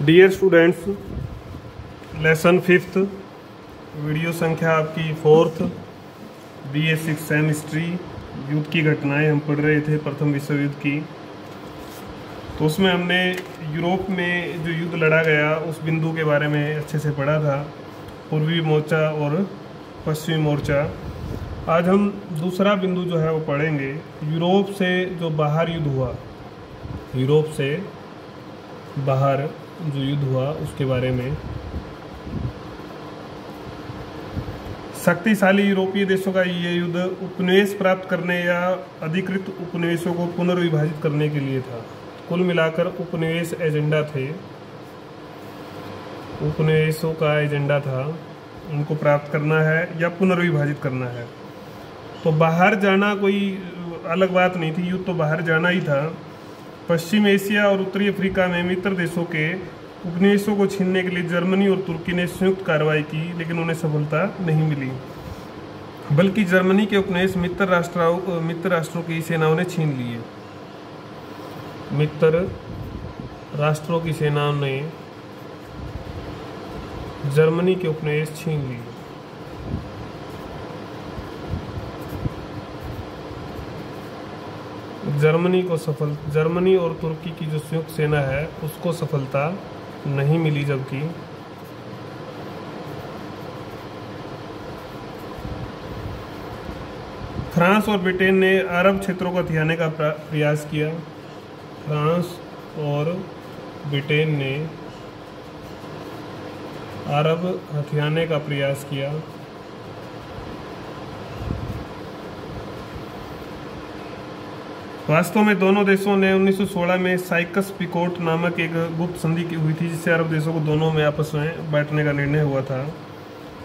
Dear students, lesson fifth, video संख्या आपकी 4th, BA6 same history, युद्ध की घटनाएं हम पढ़ रहे थे प्रथम विश्व युद्ध की। तो उसमें हमने यूरोप में जो युद्ध लड़ा गया उस बिंदु के बारे में अच्छे से पढ़ा था, पूर्वी मोर्चा और पश्चिमी मोर्चा। आज हम दूसरा बिंदु जो है वो पढ़ेंगे, यूरोप से जो बाहर युद्ध हुआ, यूरोप से बाहर जो युद्ध हुआ उसके बारे में। शक्तिशाली यूरोपीय देशों का ये युद्ध उपनिवेश प्राप्त करने या अधिकृत उपनिवेशों को पुनर्विभाजित करने के लिए था। कुल मिलाकर उपनिवेश एजेंडा थे, उपनिवेशों का एजेंडा था, उनको प्राप्त करना है या पुनर्विभाजित करना है। तो बाहर जाना कोई अलग बात नहीं थी, युद्ध तो बाहर जाना ही था। पश्चिम एशिया और उत्तरी अफ्रीका में मित्र देशों के उपनिवेशों को छीनने के लिए जर्मनी और तुर्की ने संयुक्त कार्रवाई की, लेकिन उन्हें सफलता नहीं मिली, बल्कि जर्मनी के उपनिवेश मित्र राष्ट्रों की सेनाओं ने छीन लिए। मित्र राष्ट्रों की सेनाओं ने जर्मनी के उपनिवेश छीन लिए। जर्मनी और तुर्की की जो संयुक्त सेना है उसको सफलता नहीं मिली, जबकि फ्रांस और ब्रिटेन ने अरब क्षेत्रों को हथियाने का प्रयास किया। फ्रांस और ब्रिटेन ने अरब हथियाने का प्रयास किया। वास्तव में दोनों देशों ने 1916 में साइकस पिकोट नामक एक गुप्त संधि की हुई थी, जिससे अरब देशों को दोनों में आपस में बांटने का निर्णय हुआ था।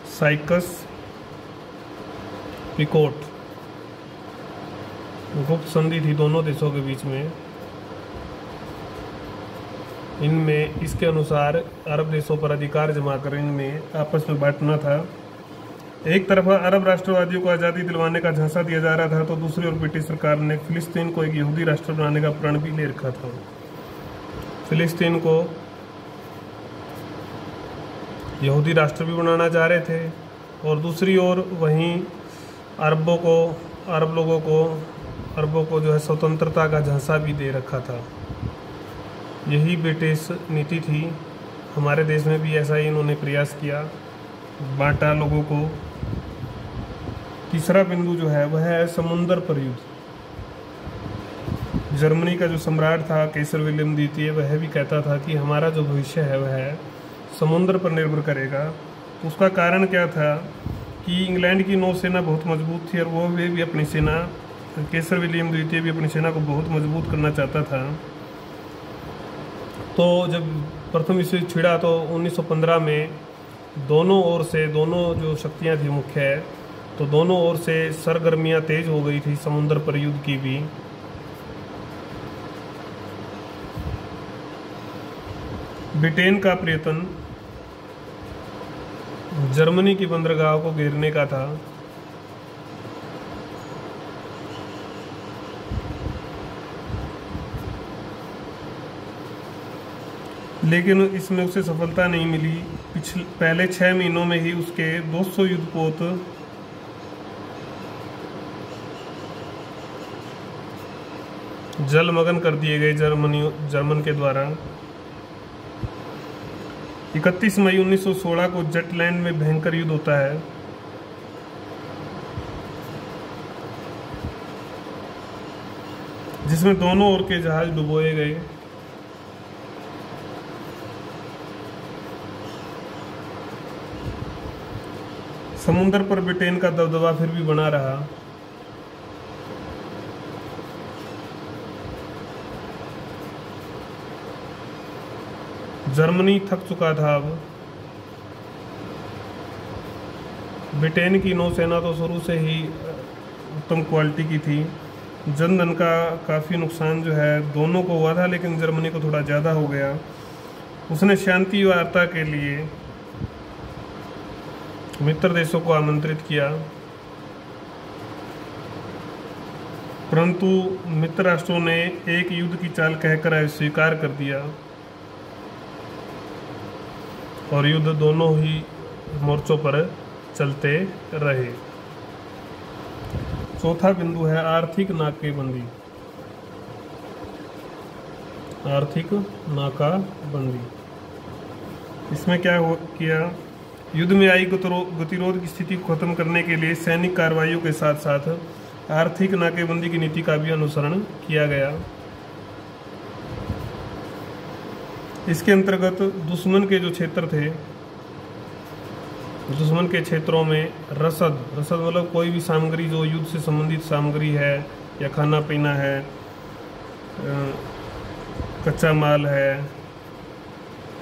साइकस पिकोट गुप्त संधि थी दोनों देशों के बीच में। इनमें इसके अनुसार अरब देशों पर अधिकार जमा कर इनमें आपस में बांटना था। एक तरफ अरब राष्ट्रवादियों को आज़ादी दिलवाने का झांसा दिया जा रहा था, तो दूसरी ओर ब्रिटिश सरकार ने फिलिस्तीन को एक यहूदी राष्ट्र बनाने का प्रण भी ले रखा था। फिलिस्तीन को यहूदी राष्ट्र भी बनाना चाह रहे थे, और दूसरी ओर वहीं अरबों को जो है स्वतंत्रता का झांसा भी दे रखा था। यही ब्रिटिश नीति थी। हमारे देश में भी ऐसा ही इन्होंने प्रयास किया, बांटा लोगों को। तीसरा बिंदु जो है वह है समुद्र पर युद्ध। जर्मनी का जो सम्राट था कैसर विलियम द्वितीय, वह भी कहता था कि हमारा जो भविष्य है वह समुद्र पर निर्भर करेगा। तो उसका कारण क्या था कि इंग्लैंड की नौसेना बहुत मजबूत थी, और वो भी अपनी सेना, कैसर विलियम द्वितीय भी अपनी सेना को बहुत मजबूत करना चाहता था। तो जब प्रथम विश्व युद्ध छिड़ा तो 1915 में दोनों ओर से, दोनों जो शक्तियां थी मुख्य है, तो दोनों ओर से सरगर्मियां तेज हो गई थी समुद्र पर युद्ध की भी। ब्रिटेन का प्रयत्न जर्मनी की बंदरगाह को घेरने का था। लेकिन इसमें उसे सफलता नहीं मिली। पहले 6 महीनों में ही उसके 200 युद्धपोत जलमग्न कर दिए गए जर्मन के द्वारा। 31 मई 1916 को जटलैंड में भयंकर युद्ध होता है, जिसमें दोनों ओर के जहाज डुबोए गए। समुद्र पर ब्रिटेन का दबदबा फिर भी बना रहा। जर्मनी थक चुका था अब। ब्रिटेन की नौसेना तो शुरू से ही उत्तम क्वालिटी की थी। जनधन का काफ़ी नुकसान जो है दोनों को हुआ था, लेकिन जर्मनी को थोड़ा ज़्यादा हो गया। उसने शांति वार्ता के लिए मित्र देशों को आमंत्रित किया, परंतु मित्र राष्ट्रों ने एक युद्ध की चाल कहकर अस्वीकार कर दिया। और युद्ध दोनों ही मोर्चों पर चलते रहे। चौथा बिंदु है आर्थिक नाकेबंदी। आर्थिक नाकाबंदी, इसमें क्या किया, युद्ध में आई गतिरोध की स्थिति को खत्म करने के लिए सैनिक कार्रवाइयों के साथ साथ आर्थिक नाकेबंदी की नीति का भी अनुसरण किया गया। इसके अंतर्गत दुश्मन के जो क्षेत्र थे, दुश्मन के क्षेत्रों में रसद मतलब कोई भी सामग्री जो युद्ध से संबंधित सामग्री है या खाना पीना है, कच्चा माल है,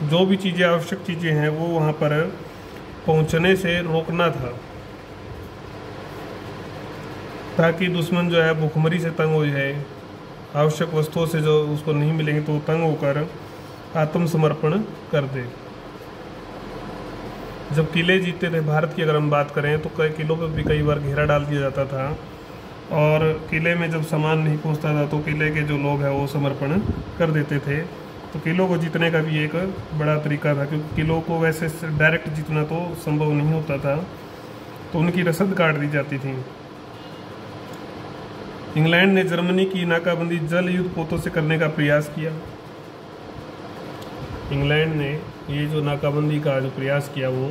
जो भी चीज़ें आवश्यक चीज़ें हैं वो वहाँ पर पहुँचने से रोकना था, ताकि दुश्मन जो है भूखमरी से तंग हो जाए, आवश्यक वस्तुओं से जो उसको नहीं मिलेंगे तो तंग होकर आत्मसमर्पण कर दे। जब किले जीतते थे भारत की अगर हम बात करें तो कई किलों पर भी कई बार घेरा डाल दिया जाता था, और किले में जब सामान नहीं पहुंचता था तो किले के जो लोग हैं वो समर्पण कर देते थे। तो किलों को जीतने का भी एक बड़ा तरीका था, क्योंकि किलों को वैसे डायरेक्ट जीतना तो संभव नहीं होता था, तो उनकी रसद काट दी जाती थी। इंग्लैंड ने जर्मनी की नाकाबंदी जल युद्ध पोतों से करने का प्रयास किया। इंग्लैंड ने ये जो नाकाबंदी का जो प्रयास किया वो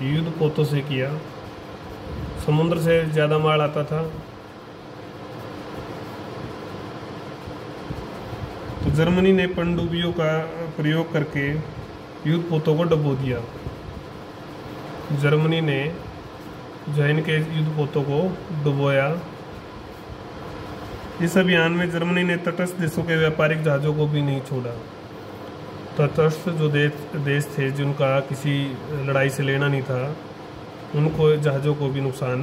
युद्ध पोतों से किया। समुद्र से ज़्यादा माल आता था, तो जर्मनी ने पनडुब्बियों का प्रयोग करके युद्ध पोतों को डुबो दिया। जर्मनी ने जो है इनके युद्ध पोतों को डुबोया। इस अभियान में जर्मनी ने तटस्थ देशों के व्यापारिक जहाज़ों को भी नहीं छोड़ा। तटस्थ जो देश थे जिनका किसी लड़ाई से लेना नहीं था, उनको जहाज़ों को भी नुकसान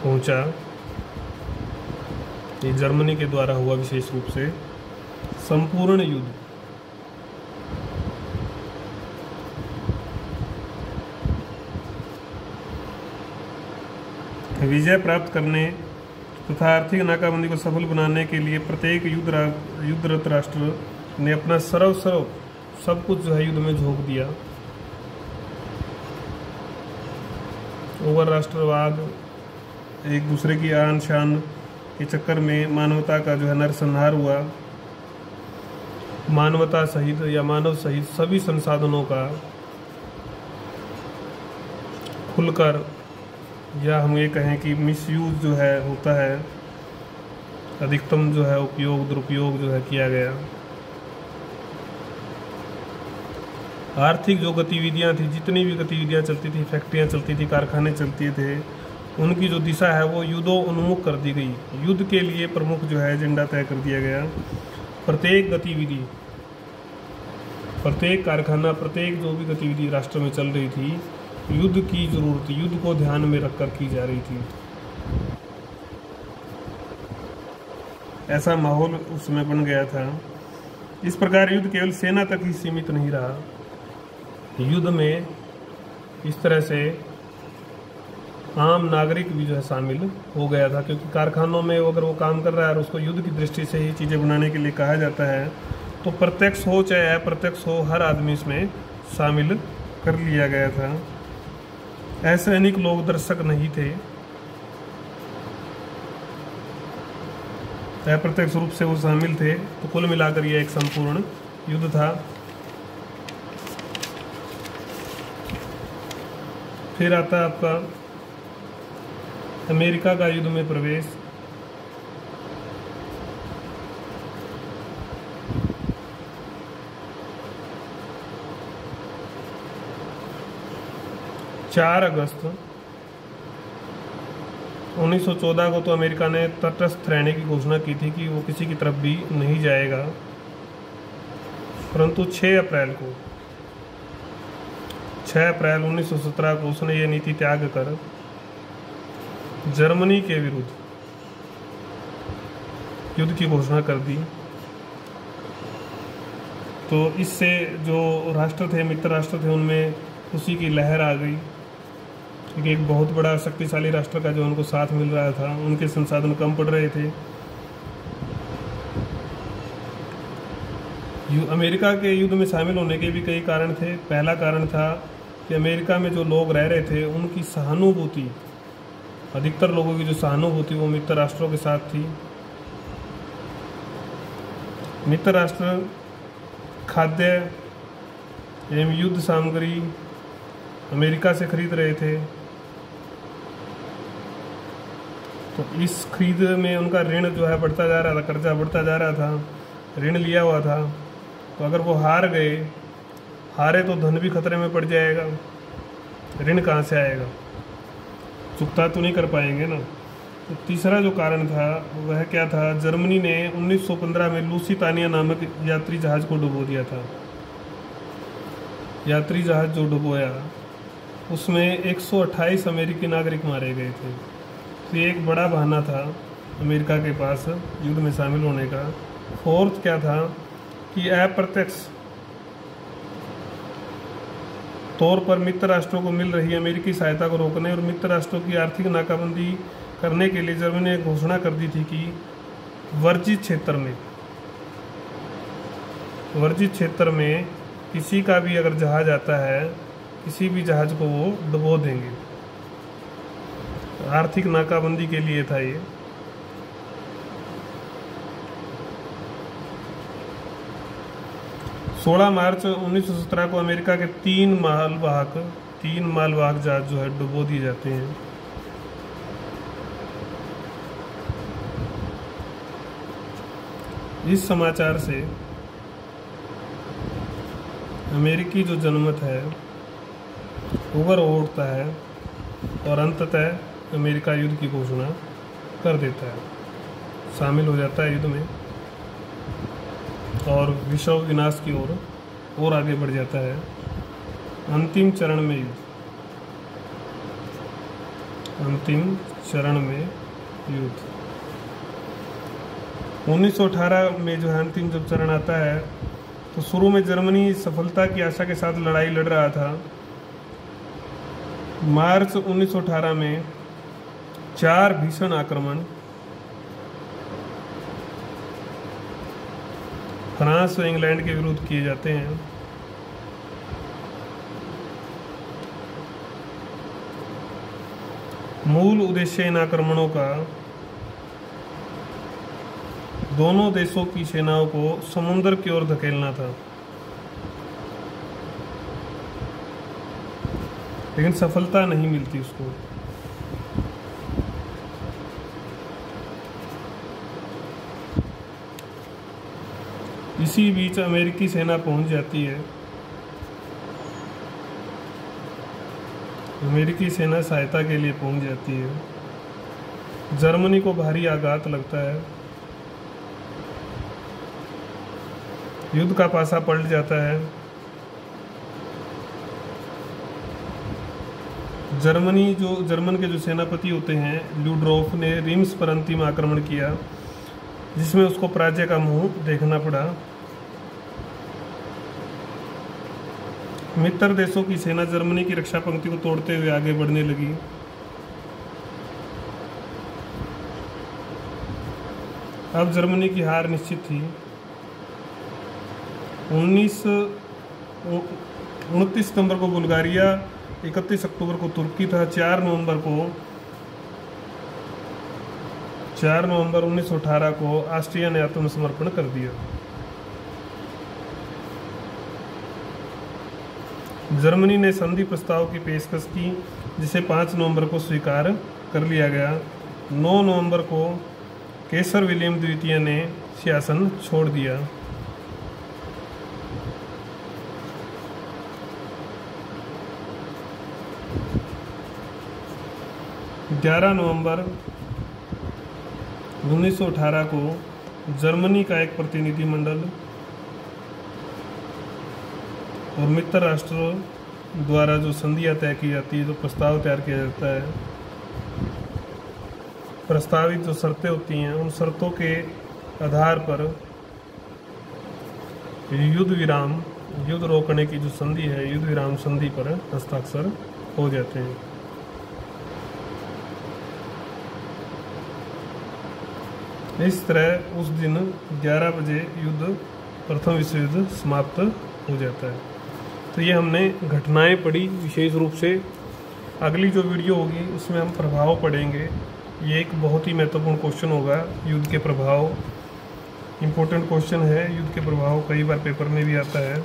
पहुंचा। ये जर्मनी के द्वारा हुआ विशेष रूप से संपूर्ण युद्ध। विजय प्राप्त करने तथा आर्थिक नाकाबंदी को सफल बनाने के लिए प्रत्येक युद्धरत राष्ट्र ने अपना सर्व सब कुछ जो है युद्ध में झोंक दिया। ओवर राष्ट्रवाद, एक दूसरे की आन शान के चक्कर में मानवता का जो है नरसंहार हुआ। मानवता सहित या मानव सहित सभी संसाधनों का खुलकर, या हम ये कहें कि मिसयूज जो है होता है, अधिकतम जो है उपयोग दुरुपयोग जो है किया गया। आर्थिक जो गतिविधियां थी, जितनी भी गतिविधियां चलती थी, फैक्ट्रियां चलती थी, कारखाने चलते थे, उनकी जो दिशा है वो युद्धोन्मुख कर दी गई। युद्ध के लिए प्रमुख जो है एजेंडा तय कर दिया गया। प्रत्येक गतिविधि, प्रत्येक कारखाना, प्रत्येक जो भी गतिविधि राष्ट्र में चल रही थी, युद्ध की जरूरत, युद्ध को ध्यान में रखकर की जा रही थी। ऐसा माहौल उसमें बन गया था। इस प्रकार युद्ध केवल सेना तक ही सीमित नहीं रहा। युद्ध में इस तरह से आम नागरिक भी जो है शामिल हो गया था, क्योंकि कारखानों में अगर वो काम कर रहा है और उसको युद्ध की दृष्टि से ही चीज़ें बनाने के लिए कहा जाता है, तो प्रत्यक्ष हो चाहे अप्रत्यक्ष हो, हर आदमी इसमें शामिल कर लिया गया था। ऐसे अनेक लोग दर्शक नहीं थे, अप्रत्यक्ष रूप से वो शामिल थे। तो कुल मिलाकर यह एक संपूर्ण युद्ध था। फिर आता आपका अमेरिका का युद्ध में प्रवेश। चार अगस्त 1914 को तो अमेरिका ने तटस्थ रहने की घोषणा की थी कि वो किसी की तरफ भी नहीं जाएगा, परंतु 6 अप्रैल 1917 को उसने ये नीति त्याग कर जर्मनी के विरुद्ध युद्ध की घोषणा कर दी। तो इससे जो राष्ट्र थे, मित्र राष्ट्र थे, उनमें खुशी की लहर आ गई, क्योंकि एक बहुत बड़ा शक्तिशाली राष्ट्र का जो उनको साथ मिल रहा था, उनके संसाधन कम पड़ रहे थे। अमेरिका के युद्ध में शामिल होने के भी कई कारण थे। पहला कारण था कि अमेरिका में जो लोग रह रहे थे उनकी सहानुभूति, अधिकतर लोगों की जो सहानुभूति वो मित्र राष्ट्रों के साथ थी। मित्र राष्ट्र खाद्य एवं युद्ध सामग्री अमेरिका से खरीद रहे थे, तो इस खरीद में उनका ऋण जो है बढ़ता जा रहा था, कर्जा बढ़ता जा रहा था, ऋण लिया हुआ था। तो अगर वो हारे तो धन भी खतरे में पड़ जाएगा, ऋण कहाँ से आएगा, चुकता तो नहीं कर पाएंगे ना। तो तीसरा जो कारण था वह क्या था, जर्मनी ने 1915 में लूसितानिया नामक यात्री जहाज को डुबो दिया था। यात्री जहाज जो डुबोया उसमें 128 अमेरिकी नागरिक मारे गए थे। तो ये एक बड़ा बहाना था अमेरिका के पास युद्ध में शामिल होने का। फोर्थ क्या था कि अप्रत्यक्ष तौर पर मित्र राष्ट्रों को मिल रही अमेरिकी सहायता को रोकने और मित्र राष्ट्रों की आर्थिक नाकाबंदी करने के लिए जर्मनी ने घोषणा कर दी थी कि वर्जित क्षेत्र में किसी का भी अगर जहाज आता है, किसी भी जहाज को वो डुबो देंगे। आर्थिक नाकाबंदी के लिए था ये। मार्च 1917 को अमेरिका के तीन मालवाहक जहाज जो है डुबो दिए जाते हैं। इस समाचार से अमेरिकी जो जनमत है उबर उठता है और अंततः अमेरिका युद्ध की घोषणा कर देता है, शामिल हो जाता है युद्ध में और विश्व विनाश की ओर और आगे बढ़ जाता है। अंतिम चरण में 1918 में जो है अंतिम जब चरण आता है, तो शुरू में जर्मनी सफलता की आशा के साथ लड़ाई लड़ रहा था। मार्च 1918 में 4 भीषण आक्रमण फ्रांस व इंग्लैंड के विरुद्ध किए जाते हैं। मूल उद्देश्य इन आक्रमणों का दोनों देशों की सेनाओं को समुद्र की ओर धकेलना था, लेकिन सफलता नहीं मिलती उसको। इसी बीच अमेरिकी सेना पहुंच जाती है। अमेरिकी सेना सहायता के लिए पहुंच जाती है। जर्मनी को भारी आघात लगता है, युद्ध का पासा पलट जाता है। जर्मन के जो सेनापति होते हैं ल्यूड्रोफ ने रिम्स पर अंतिम आक्रमण किया, जिसमें उसको पराजय का मुंह देखना पड़ा। मित्र देशों की सेना जर्मनी की रक्षा पंक्ति को तोड़ते हुए आगे बढ़ने लगी। अब जर्मनी की हार निश्चित थी। 29 सितंबर को बुल्गारिया, 31 अक्टूबर को तुर्की था, 4 नवंबर 1918 को ऑस्ट्रिया ने आत्मसमर्पण कर दिया। जर्मनी ने संधि प्रस्ताव की पेशकश की, जिसे 5 नवंबर को स्वीकार कर लिया गया। 9 नवंबर को केसर विलियम द्वितीय ने शासन छोड़ दिया। नवंबर 1918 को जर्मनी का एक प्रतिनिधिमंडल और मित्र राष्ट्रों द्वारा जो संधियां तय की जाती है, जो प्रस्ताव तैयार किया जाता है, प्रस्तावित जो शर्तें होती हैं, उन शर्तों के आधार पर युद्ध रोकने की जो संधि है, युद्ध विराम संधि पर हस्ताक्षर हो जाते हैं। इस तरह उस दिन 11 बजे युद्ध प्रथम विश्व युद्ध समाप्त हो जाता है। तो ये हमने घटनाएं पढ़ी विशेष रूप से। अगली जो वीडियो होगी उसमें हम प्रभाव पढ़ेंगे। ये एक बहुत ही महत्वपूर्ण क्वेश्चन होगा, युद्ध के प्रभाव। इम्पोर्टेंट क्वेश्चन है, युद्ध के प्रभाव कई बार पेपर में भी आता है।